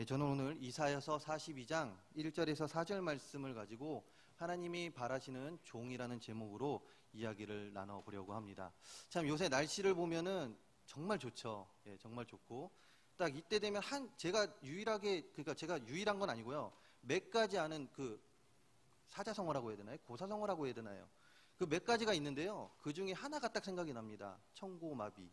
저는 오늘 이사야서 42장 1절에서 4절 말씀을 가지고 하나님이 바라시는 종이라는 제목으로 이야기를 나눠보려고 합니다. 참 요새 날씨를 보면은 정말 좋죠. 정말 좋고 딱 이때 되면 제가 유일한 건 아니고요. 몇 가지 아는 그 사자성어라고 해야 되나요? 고사성어라고 해야 되나요? 그 몇 가지가 있는데요. 그 중에 하나가 딱 생각이 납니다. 청고마비.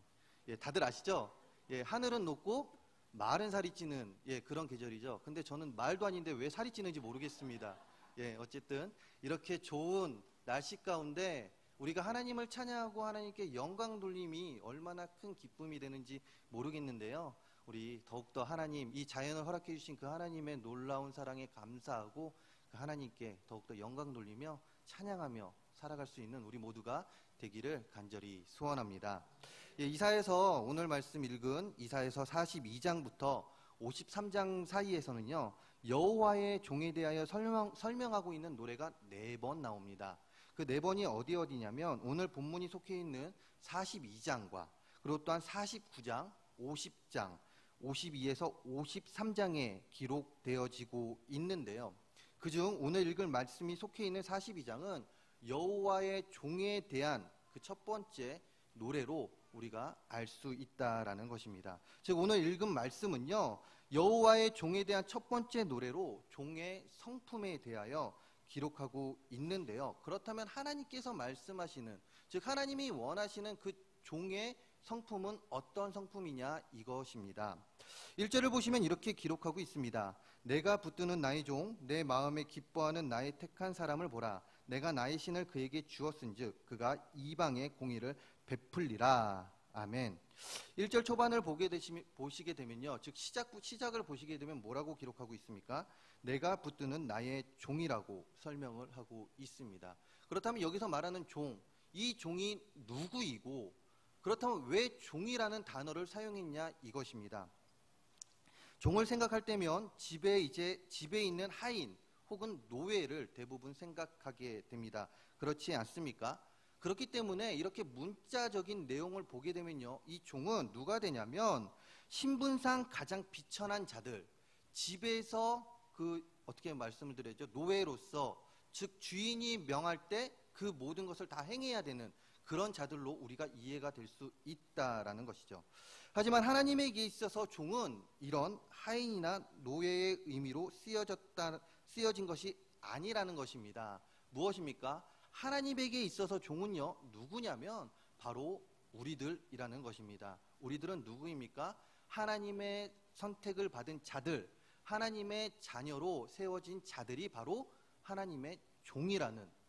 다들 아시죠? 하늘은 높고 말은 살이 찌는 그런 계절이죠. 근데 저는 말도 아닌데 왜 살이 찌는지 모르겠습니다. 어쨌든 이렇게 좋은 날씨 가운데 우리가 하나님을 찬양하고 하나님께 영광 돌림이 얼마나 큰 기쁨이 되는지 모르겠는데요. 우리 더욱더 하나님, 이 자연을 허락해 주신 그 하나님의 놀라운 사랑에 감사하고 그 하나님께 더욱더 영광 돌리며 찬양하며 살아갈 수 있는 우리 모두가 되기를 간절히 소원합니다. 이사야서 오늘 말씀 읽은 이사야서 42장부터 53장 사이에서는요, 여호와의 종에 대하여 설명하고 있는 노래가 4번 나옵니다. 그 4번이 어디냐면 오늘 본문이 속해 있는 42장과 그리고 또한 49장, 50장, 52에서 53장에 기록되어지고 있는데요. 그중 오늘 읽을 말씀이 속해 있는 42장은 여호와의 종에 대한 그 첫 번째 노래로 우리가 알 수 있다라는 것입니다. 즉 오늘 읽은 말씀은요, 여호와의 종에 대한 첫 번째 노래로 종의 성품에 대하여 기록하고 있는데요. 그렇다면 하나님께서 말씀하시는, 즉 하나님이 원하시는 그 종의 성품은 어떤 성품이냐 이것입니다. 1절을 보시면 이렇게 기록하고 있습니다. 내가 붙드는 나의 종, 내 마음에 기뻐하는 나의 택한 사람을 보라. 내가 나의 신을 그에게 주었은즉 그가 이방의 공의를 베풀리라. 아멘. 1절 초반을 보시게 되면요, 즉 시작을 보시게 되면 뭐라고 기록하고 있습니까? 내가 붙드는 나의 종이라고 설명을 하고 있습니다. 그렇다면 여기서 말하는 종, 이 종이 누구이고 그렇다면 왜 종이라는 단어를 사용했냐 이것입니다. 종을 생각할 때면 집에 있는 하인 혹은 노예를 대부분 생각하게 됩니다. 그렇지 않습니까? 그렇기 때문에 이렇게 문자적인 내용을 보게 되면요, 이 종은 누가 되냐면 신분상 가장 비천한 자들, 집에서 어떻게 말씀을 드려야죠? 노예로서, 즉 주인이 명할 때 그 모든 것을 다 행해야 되는 그런 자들로 우리가 이해가 될 수 있다라는 것이죠. 하지만 하나님에게 있어서 종은 이런 하인이나 노예의 의미로 쓰여진 것이 아니라는 것입니다. 무엇입니까? 하나님에게 있어서 종은요, 누구냐면 바로 우리들이라는 것입니다. 우리들은 누구입니까? 하나님의 선택을 받은 자들, 하나님의 자녀로 세워진 자들이 바로 하나님의 종이라는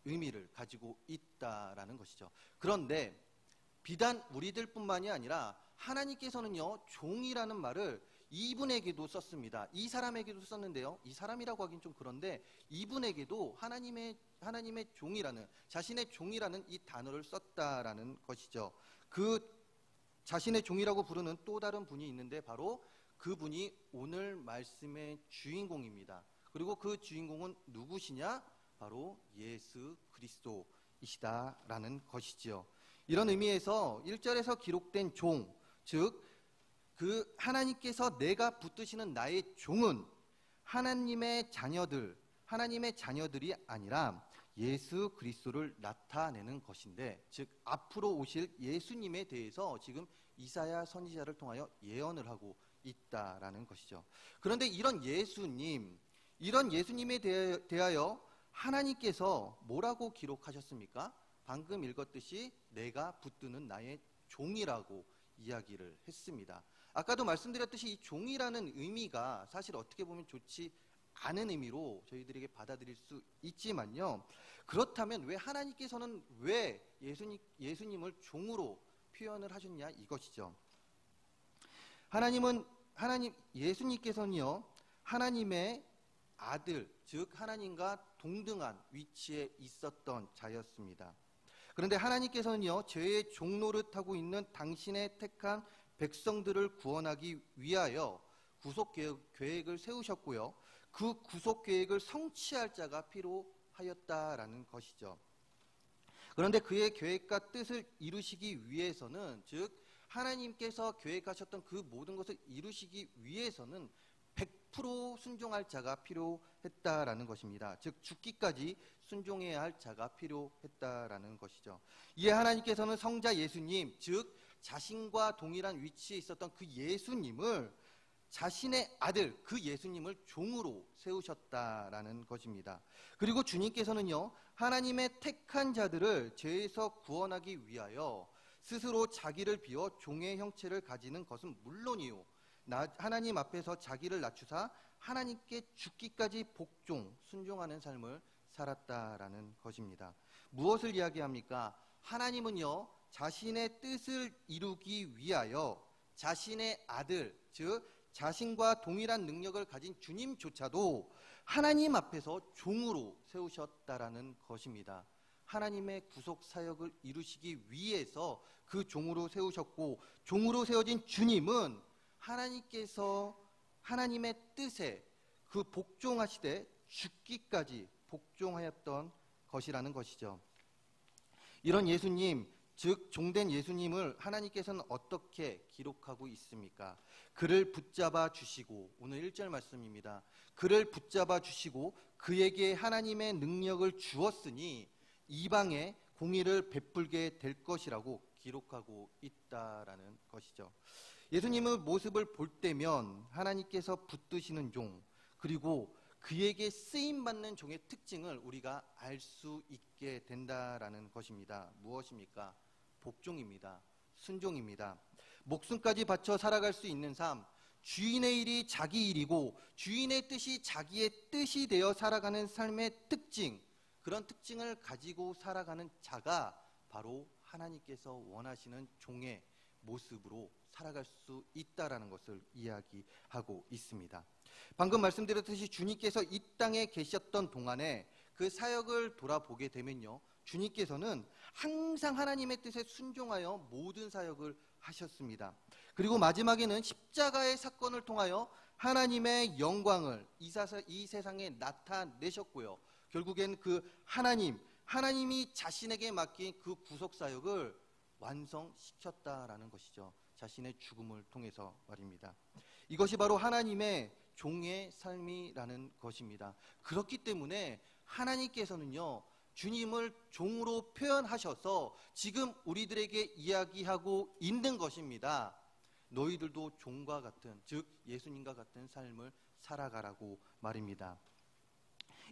의미를 가지고 있다라는 것이죠. 그런데 비단 우리들뿐만이 아니라 하나님께서는요, 종이라는 말을 이분에게도 썼습니다. 이 사람에게도 썼는데요, 이 사람이라고 하긴 좀 그런데 이분에게도 하나님의 종이라는, 자신의 종이라는 이 단어를 썼다라는 것이죠. 그 자신의 종이라고 부르는 또 다른 분이 있는데 바로 그분이 오늘 말씀의 주인공입니다. 그리고 그 주인공은 누구시냐? 바로 예수 그리스도이시다라는 것이지요. 이런 의미에서 1절에서 기록된 종, 즉 그 하나님께서 내가 붙드시는 나의 종은 하나님의 자녀들이 아니라 예수 그리스도를 나타내는 것인데, 즉 앞으로 오실 예수님에 대해서 지금 이사야 선지자를 통하여 예언을 하고 있다라는 것이죠. 그런데 이런 예수님에 대하여 하나님께서 뭐라고 기록하셨습니까? 방금 읽었듯이 내가 붙드는 나의 종이라고 이야기를 했습니다. 아까도 말씀드렸듯이 이 종이라는 의미가 사실 어떻게 보면 좋지 않은 의미로 저희들에게 받아들일 수 있지만요, 그렇다면 왜 하나님께서는 왜 예수님을 종으로 표현을 하셨냐 이것이죠. 예수님께서는요, 하나님의 아들, 즉 하나님과 동등한 위치에 있었던 자였습니다. 그런데 하나님께서는요, 죄의 종노릇하고 있는 당신의 택한 백성들을 구원하기 위하여 구속 계획을 세우셨고요, 그 구속 계획을 성취할 자가 필요하였다라는 것이죠. 그런데 그의 계획과 뜻을 이루시기 위해서는, 즉 하나님께서 계획하셨던 그 모든 것을 이루시기 위해서는 100% 순종할 자가 필요했다라는 것입니다. 즉 죽기까지 순종해야 할 자가 필요했다라는 것이죠. 이에 하나님께서는 성자 예수님, 즉 자신과 동일한 위치에 있었던 그 예수님을 자신의 아들, 그 예수님을 종으로 세우셨다라는 것입니다. 그리고 주님께서는요, 하나님의 택한 자들을 죄에서 구원하기 위하여 스스로 자기를 비워 종의 형체를 가지는 것은 물론이요, 하나님 앞에서 자기를 낮추사 하나님께 죽기까지 복종, 순종하는 삶을 살았다라는 것입니다. 무엇을 이야기합니까? 하나님은요, 자신의 뜻을 이루기 위하여 자신의 아들, 즉 자신과 동일한 능력을 가진 주님조차도 하나님 앞에서 종으로 세우셨다라는 것입니다. 하나님의 구속 사역을 이루시기 위해서 그 종으로 세우셨고, 종으로 세워진 주님은 하나님께서 하나님의 뜻에 그 복종하시되 죽기까지 복종하였던 것이라는 것이죠. 이런 예수님, 즉 종된 예수님을 하나님께서는 어떻게 기록하고 있습니까? 그를 붙잡아 주시고, 오늘 1절 말씀입니다. 그를 붙잡아 주시고 그에게 하나님의 능력을 주었으니 이방에 공의를 베풀게 될 것이라고 기록하고 있다라는 것이죠. 예수님의 모습을 볼 때면 하나님께서 붙드시는 종, 그리고 그에게 쓰임받는 종의 특징을 우리가 알 수 있게 된다라는 것입니다. 무엇입니까? 복종입니다. 순종입니다. 목숨까지 바쳐 살아갈 수 있는 삶, 주인의 일이 자기 일이고 주인의 뜻이 자기의 뜻이 되어 살아가는 삶의 특징, 그런 특징을 가지고 살아가는 자가 바로 하나님께서 원하시는 종의 모습으로 살아갈 수 있다라는 것을 이야기하고 있습니다. 방금 말씀드렸듯이 주님께서 이 땅에 계셨던 동안에 그 사역을 돌아보게 되면요, 주님께서는 항상 하나님의 뜻에 순종하여 모든 사역을 하셨습니다. 그리고 마지막에는 십자가의 사건을 통하여 하나님의 영광을 이 세상에 나타내셨고요, 결국엔 그 하나님이 자신에게 맡긴 그 구속사역을 완성시켰다라는 것이죠. 자신의 죽음을 통해서 말입니다. 이것이 바로 하나님의 종의 삶이라는 것입니다. 그렇기 때문에 하나님께서는요, 주님을 종으로 표현하셔서 지금 우리들에게 이야기하고 있는 것입니다. 너희들도 종과 같은, 즉 예수님과 같은 삶을 살아가라고 말입니다.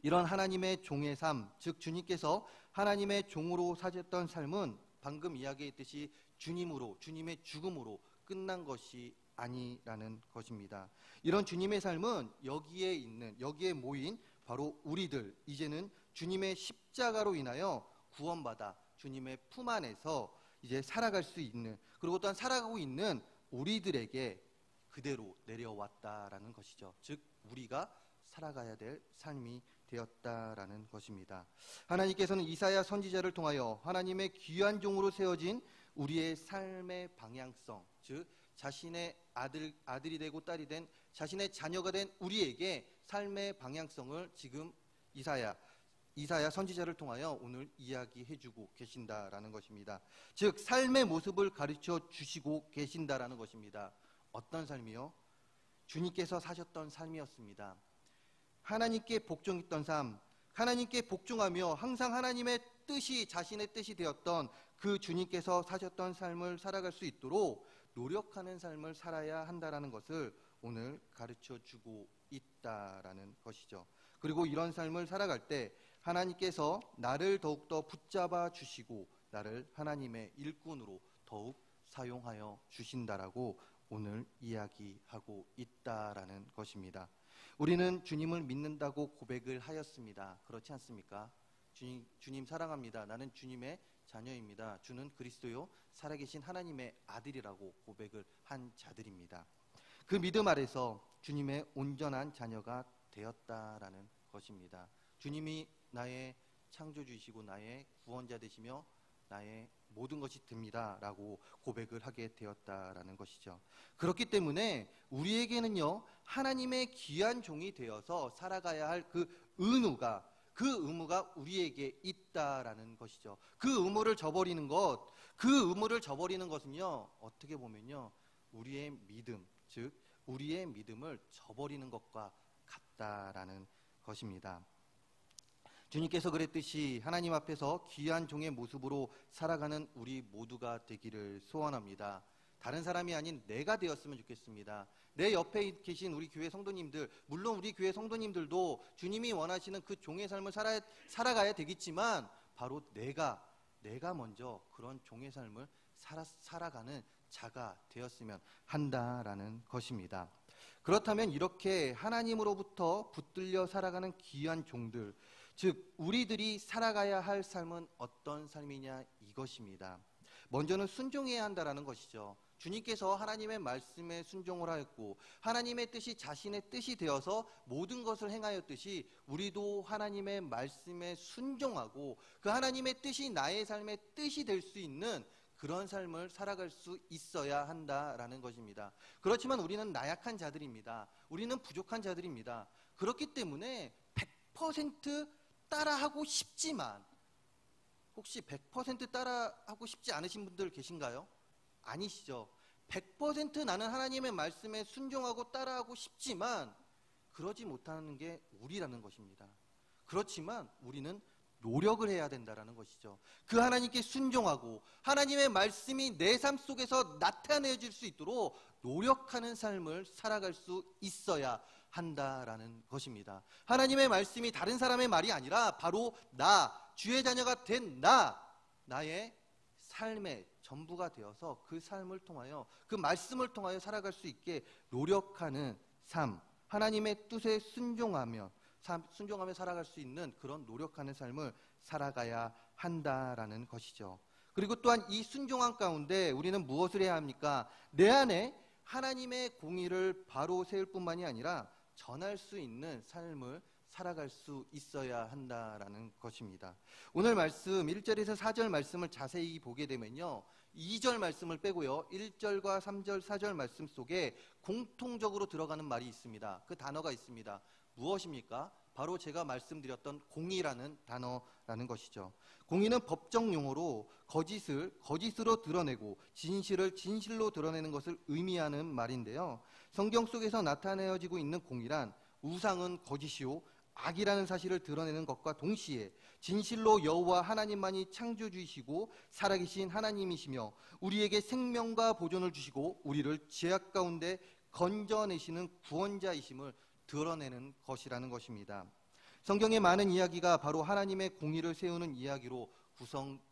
이런 하나님의 종의 삶, 즉 주님께서 하나님의 종으로 사셨던 삶은 방금 이야기했듯이 주님의 죽음으로 끝난 것이 아니라는 것입니다. 이런 주님의 삶은 여기에 모인 바로 우리들, 이제는 주님의 십자가로 인하여 구원받아 주님의 품 안에서 이제 살아갈 수 있는, 그리고 또한 살아가고 있는 우리들에게 그대로 내려왔다라는 것이죠. 즉 우리가 살아가야 될 삶이 되었다라는 것입니다. 하나님께서는 이사야 선지자를 통하여 하나님의 귀한 종으로 세워진 우리의 삶의 방향성, 즉 자신의 아들이 되고 딸이 된, 자신의 자녀가 된 우리에게 삶의 방향성을 지금 이사야 선지자를 통하여 오늘 이야기해주고 계신다라는 것입니다. 즉 삶의 모습을 가르쳐 주시고 계신다라는 것입니다. 어떤 삶이요? 주님께서 사셨던 삶이었습니다. 하나님께 복종했던 삶, 하나님께 복종하며 항상 하나님의 뜻이 자신의 뜻이 되었던 그 주님께서 사셨던 삶을 살아갈 수 있도록 노력하는 삶을 살아야 한다라는 것을 오늘 가르쳐주고 있다라는 것이죠. 그리고 이런 삶을 살아갈 때 하나님께서 나를 더욱더 붙잡아 주시고 나를 하나님의 일꾼으로 더욱 사용하여 주신다라고 오늘 이야기하고 있다라는 것입니다. 우리는 주님을 믿는다고 고백을 하였습니다. 그렇지 않습니까? 주님 사랑합니다. 나는 주님의 자녀입니다. 주는 그리스도요 살아계신 하나님의 아들이라고 고백을 한 자들입니다. 그 믿음 아래서 주님의 온전한 자녀가 되었다라는 것입니다. 주님이 나의 창조주이시고 나의 구원자 되시며 나의 모든 것이 됩니다 라고 고백을 하게 되었다라는 것이죠. 그렇기 때문에 우리에게는요 하나님의 귀한 종이 되어서 살아가야 할 그 의무가, 그 의무가 우리에게 있다라는 것이죠. 그 의무를 저버리는 것은요, 어떻게 보면요, 우리의 믿음, 즉 우리의 믿음을 저버리는 것과 같다라는 것입니다. 주님께서 그랬듯이 하나님 앞에서 귀한 종의 모습으로 살아가는 우리 모두가 되기를 소원합니다. 다른 사람이 아닌 내가 되었으면 좋겠습니다. 내 옆에 계신 우리 교회 성도님들, 물론 우리 교회 성도님들도 주님이 원하시는 그 종의 삶을 살아가야 되겠지만 바로 내가 먼저 그런 종의 삶을 살아가는 자가 되었으면 한다라는 것입니다. 그렇다면 이렇게 하나님으로부터 붙들려 살아가는 귀한 종들, 즉 우리들이 살아가야 할 삶은 어떤 삶이냐 이것입니다. 먼저는 순종해야 한다라는 것이죠. 주님께서 하나님의 말씀에 순종을 하였고 하나님의 뜻이 자신의 뜻이 되어서 모든 것을 행하였듯이 우리도 하나님의 말씀에 순종하고 그 하나님의 뜻이 나의 삶의 뜻이 될 수 있는 그런 삶을 살아갈 수 있어야 한다라는 것입니다. 그렇지만 우리는 나약한 자들입니다. 우리는 부족한 자들입니다. 그렇기 때문에 100% 따라하고 싶지만, 혹시 100% 따라하고 싶지 않으신 분들 계신가요? 아니시죠. 100% 나는 하나님의 말씀에 순종하고 따라하고 싶지만 그러지 못하는 게 우리라는 것입니다. 그렇지만 우리는 노력을 해야 된다는 것이죠. 그 하나님께 순종하고 하나님의 말씀이 내 삶 속에서 나타내질 수 있도록 노력하는 삶을 살아갈 수 있어야 한다라는 것입니다. 하나님의 말씀이 다른 사람의 말이 아니라 바로 주의 자녀가 된 나의 삶의 전부가 되어서 그 삶을 통하여, 그 말씀을 통하여 살아갈 수 있게 노력하는 삶, 하나님의 뜻에 순종하며 살아갈 수 있는 그런 노력하는 삶을 살아가야 한다라는 것이죠. 그리고 또한 이 순종함 가운데 우리는 무엇을 해야 합니까? 내 안에 하나님의 공의를 바로 세울 뿐만이 아니라 전할 수 있는 삶을 살아갈 수 있어야 한다라는 것입니다. 오늘 말씀 1절에서 4절 말씀을 자세히 보게 되면요, 2절 말씀을 빼고요 1절과 3절, 4절 말씀 속에 공통적으로 들어가는 말이 있습니다. 그 단어가 있습니다. 무엇입니까? 바로 제가 말씀드렸던 공의라는 단어라는 것이죠. 공의는 법정 용어로 거짓을 거짓으로 드러내고 진실을 진실로 드러내는 것을 의미하는 말인데요, 성경 속에서 나타내어지고 있는 공의란 우상은 거짓이요 악이라는 사실을 드러내는 것과 동시에 진실로 여호와 하나님만이 창조주이시고 살아계신 하나님이시며 우리에게 생명과 보존을 주시고 우리를 죄악 가운데 건져내시는 구원자이심을 드러내는 것이라는 것입니다. 성경의 많은 이야기가 바로 하나님의 공의를 세우는 이야기로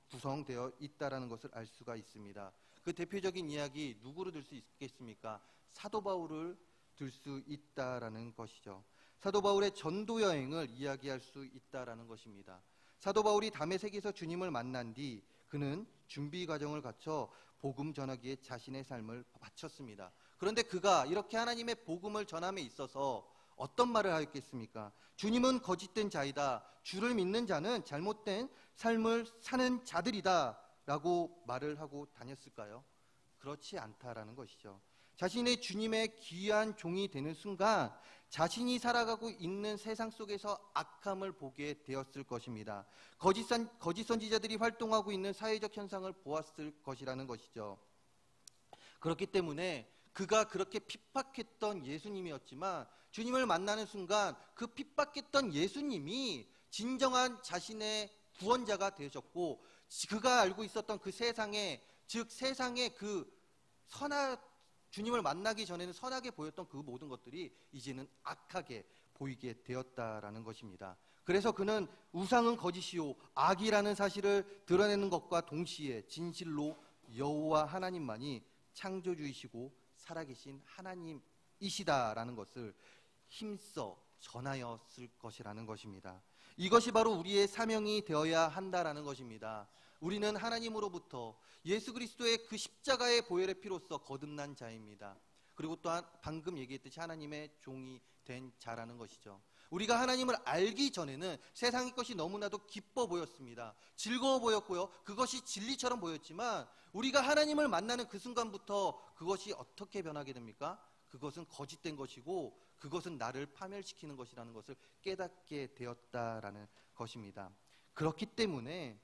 구성되어 있다는 것을 알 수가 있습니다. 그 대표적인 이야기 누구를 들 수 있겠습니까? 사도 바울을 들 수 있다라는 것이죠. 사도 바울의 전도 여행을 이야기할 수 있다라는 것입니다. 사도 바울이 다메섹에서 주님을 만난 뒤 그는 준비 과정을 거쳐 복음 전하기에 자신의 삶을 바쳤습니다. 그런데 그가 이렇게 하나님의 복음을 전함에 있어서 어떤 말을 하였겠습니까? 주님은 거짓된 자이다. 주를 믿는 자는 잘못된 삶을 사는 자들이다 라고 말을 하고 다녔을까요? 그렇지 않다라는 것이죠. 자신의 주님의 귀한 종이 되는 순간 자신이 살아가고 있는 세상 속에서 악함을 보게 되었을 것입니다. 거짓 선지자들이 활동하고 있는 사회적 현상을 보았을 것이라는 것이죠. 그렇기 때문에 그가 그렇게 핍박했던 예수님이었지만 주님을 만나는 순간 그 핍박했던 예수님이 진정한 자신의 구원자가 되셨고 그가 알고 있었던 그 세상에, 즉 세상의 그 주님을 만나기 전에는 선하게 보였던 그 모든 것들이 이제는 악하게 보이게 되었다라는 것입니다. 그래서 그는 우상은 거짓이요 악이라는 사실을 드러내는 것과 동시에 진실로 여호와 하나님만이 창조주이시고 살아계신 하나님이시다라는 것을 힘써 전하였을 것이라는 것입니다. 이것이 바로 우리의 사명이 되어야 한다라는 것입니다. 우리는 하나님으로부터 예수 그리스도의 그 십자가의 보혈의 피로써 거듭난 자입니다. 그리고 또한 방금 얘기했듯이 하나님의 종이 된 자라는 것이죠. 우리가 하나님을 알기 전에는 세상의 것이 너무나도 기뻐 보였습니다. 즐거워 보였고요. 그것이 진리처럼 보였지만 우리가 하나님을 만나는 그 순간부터 그것이 어떻게 변하게 됩니까? 그것은 거짓된 것이고 그것은 나를 파멸시키는 것이라는 것을 깨닫게 되었다라는 것입니다. 그렇기 때문에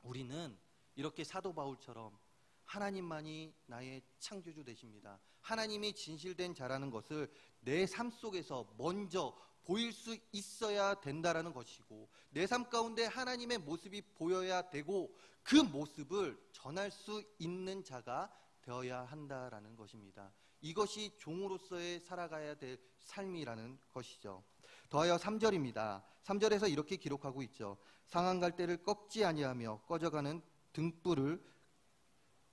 우리는 이렇게 사도 바울처럼 하나님만이 나의 창조주 되십니다. 하나님이 진실된 자라는 것을 내 삶 속에서 먼저 보일 수 있어야 된다라는 것이고, 내 삶 가운데 하나님의 모습이 보여야 되고, 그 모습을 전할 수 있는 자가 되어야 한다라는 것입니다. 이것이 종으로서의 살아가야 될 삶이라는 것이죠. 더하여 3절입니다. 3절에서 이렇게 기록하고 있죠. 상한 갈대를 꺾지 아니하며 꺼져가는 등불을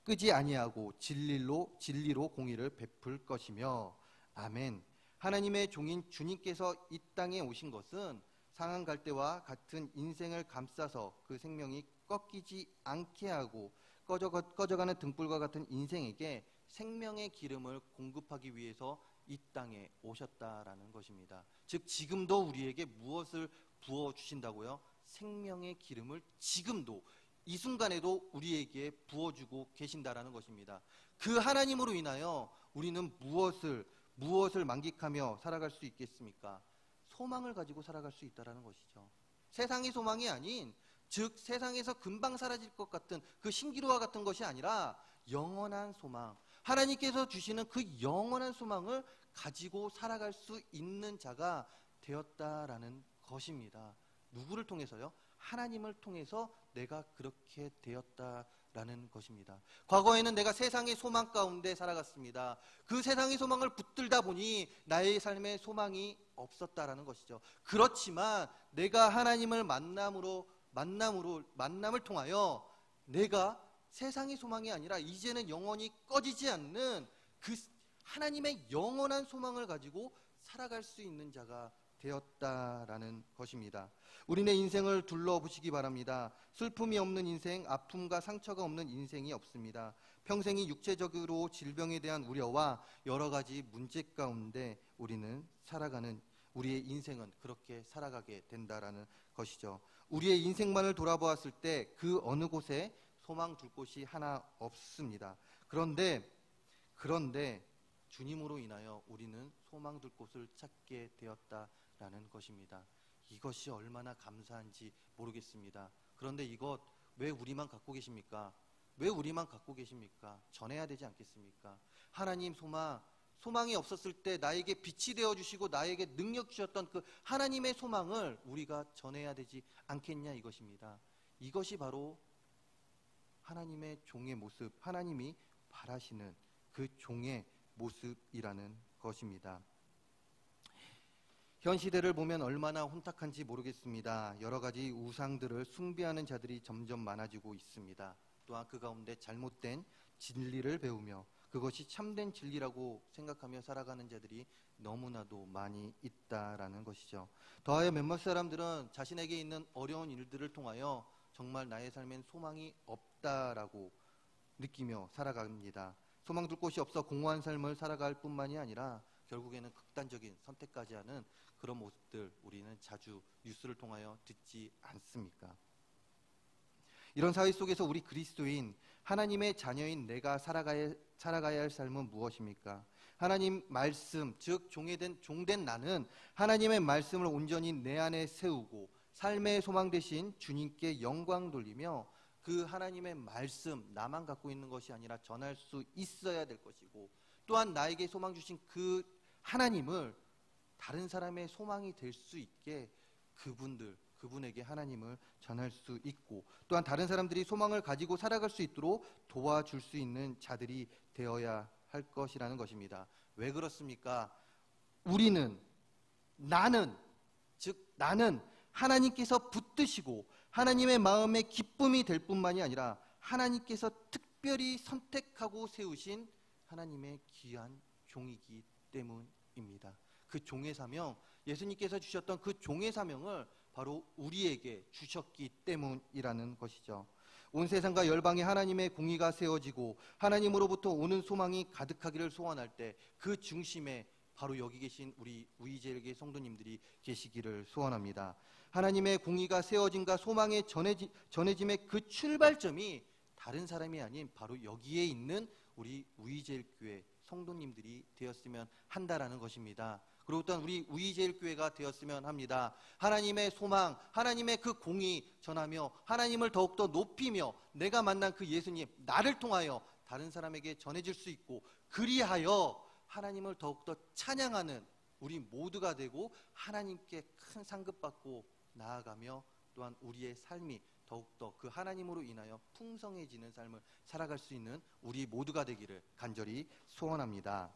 끄지 아니하고 진리로 공의를 베풀 것이며. 아멘. 하나님의 종인 주님께서 이 땅에 오신 것은 상한 갈대와 같은 인생을 감싸서 그 생명이 꺾이지 않게 하고 꺼져가는 등불과 같은 인생에게 생명의 기름을 공급하기 위해서 이 땅에 오셨다라는 것입니다. 즉 지금도 우리에게 무엇을 부어주신다고요? 생명의 기름을 지금도 이 순간에도 우리에게 부어주고 계신다라는 것입니다. 그 하나님으로 인하여 우리는 무엇을 만끽하며 살아갈 수 있겠습니까? 소망을 가지고 살아갈 수 있다라는 것이죠. 세상의 소망이 아닌, 즉 세상에서 금방 사라질 것 같은 그 신기루와 같은 것이 아니라 영원한 소망, 하나님께서 주시는 그 영원한 소망을 가지고 살아갈 수 있는 자가 되었다라는 것입니다. 누구를 통해서요? 하나님을 통해서 내가 그렇게 되었다라는 것입니다. 과거에는 내가 세상의 소망 가운데 살아갔습니다. 그 세상의 소망을 붙들다 보니 나의 삶에 소망이 없었다라는 것이죠. 그렇지만 내가 하나님을 만남을 통하여 내가 세상의 소망이 아니라 이제는 영원히 꺼지지 않는 그 하나님의 영원한 소망을 가지고 살아갈 수 있는 자가 되었다라는 것입니다. 우리네 인생을 둘러보시기 바랍니다. 슬픔이 없는 인생, 아픔과 상처가 없는 인생이 없습니다. 평생이 육체적으로 질병에 대한 우려와 여러 가지 문제 가운데 우리의 인생은 그렇게 살아가게 된다라는 것이죠. 우리의 인생만을 돌아보았을 때 그 어느 곳에 소망 둘 곳이 하나 없습니다. 그런데 주님으로 인하여 우리는 소망 둘 곳을 찾게 되었다라는 것입니다. 이것이 얼마나 감사한지 모르겠습니다. 그런데 이것 왜 우리만 갖고 계십니까? 왜 우리만 갖고 계십니까? 전해야 되지 않겠습니까? 하나님 소망이 없었을 때 나에게 빛이 되어주시고 나에게 능력 주셨던 그 하나님의 소망을 우리가 전해야 되지 않겠냐 이것입니다. 이것이 바로 하나님의 종의 모습, 하나님이 바라시는 그 종의 모습이라는 것입니다. 현 시대를 보면 얼마나 혼탁한지 모르겠습니다. 여러 가지 우상들을 숭배하는 자들이 점점 많아지고 있습니다. 또한 그 가운데 잘못된 진리를 배우며 그것이 참된 진리라고 생각하며 살아가는 자들이 너무나도 많이 있다라는 것이죠. 더하여 몇몇 사람들은 자신에게 있는 어려운 일들을 통하여 정말 나의 삶엔 소망이 없다라고 느끼며 살아갑니다. 소망 둘 곳이 없어 공허한 삶을 살아갈 뿐만이 아니라 결국에는 극단적인 선택까지 하는 그런 모습들 우리는 자주 뉴스를 통하여 듣지 않습니까? 이런 사회 속에서 우리 그리스도인 하나님의 자녀인 내가 살아가야 할 삶은 무엇입니까? 하나님 말씀, 즉 종된 나는 하나님의 말씀을 온전히 내 안에 세우고 삶의 소망 되신 주님께 영광 돌리며 그 하나님의 말씀 나만 갖고 있는 것이 아니라 전할 수 있어야 될 것이고, 또한 나에게 소망 주신 그 하나님을 다른 사람의 소망이 될 수 있게 그분에게 하나님을 전할 수 있고, 또한 다른 사람들이 소망을 가지고 살아갈 수 있도록 도와줄 수 있는 자들이 되어야 할 것이라는 것입니다. 왜 그렇습니까? 나는 하나님께서 붙드시고 하나님의 마음의 기쁨이 될 뿐만이 아니라 하나님께서 특별히 선택하고 세우신 하나님의 귀한 종이기 때문입니다. 그 종의 사명, 예수님께서 주셨던 그 종의 사명을 바로 우리에게 주셨기 때문이라는 것이죠. 온 세상과 열방에 하나님의 공의가 세워지고 하나님으로부터 오는 소망이 가득하기를 소원할 때 그 중심에 바로 여기 계신 우리 우이제일교회 성도님들이 계시기를 소원합니다. 하나님의 공의가 세워짐과 소망의 전해짐의 그 출발점이 다른 사람이 아닌 바로 여기에 있는 우리 우이제일교회 성도님들이 되었으면 한다라는 것입니다. 그리고 또한 우리 우이제일교회가 되었으면 합니다. 하나님의 소망, 하나님의 그 공의 전하며 하나님을 더욱더 높이며 내가 만난 그 예수님, 나를 통하여 다른 사람에게 전해질 수 있고 그리하여 하나님을 더욱더 찬양하는 우리 모두가 되고 하나님께 큰 상급받고 나아가며 또한 우리의 삶이 더욱더 그 하나님으로 인하여 풍성해지는 삶을 살아갈 수 있는 우리 모두가 되기를 간절히 소원합니다.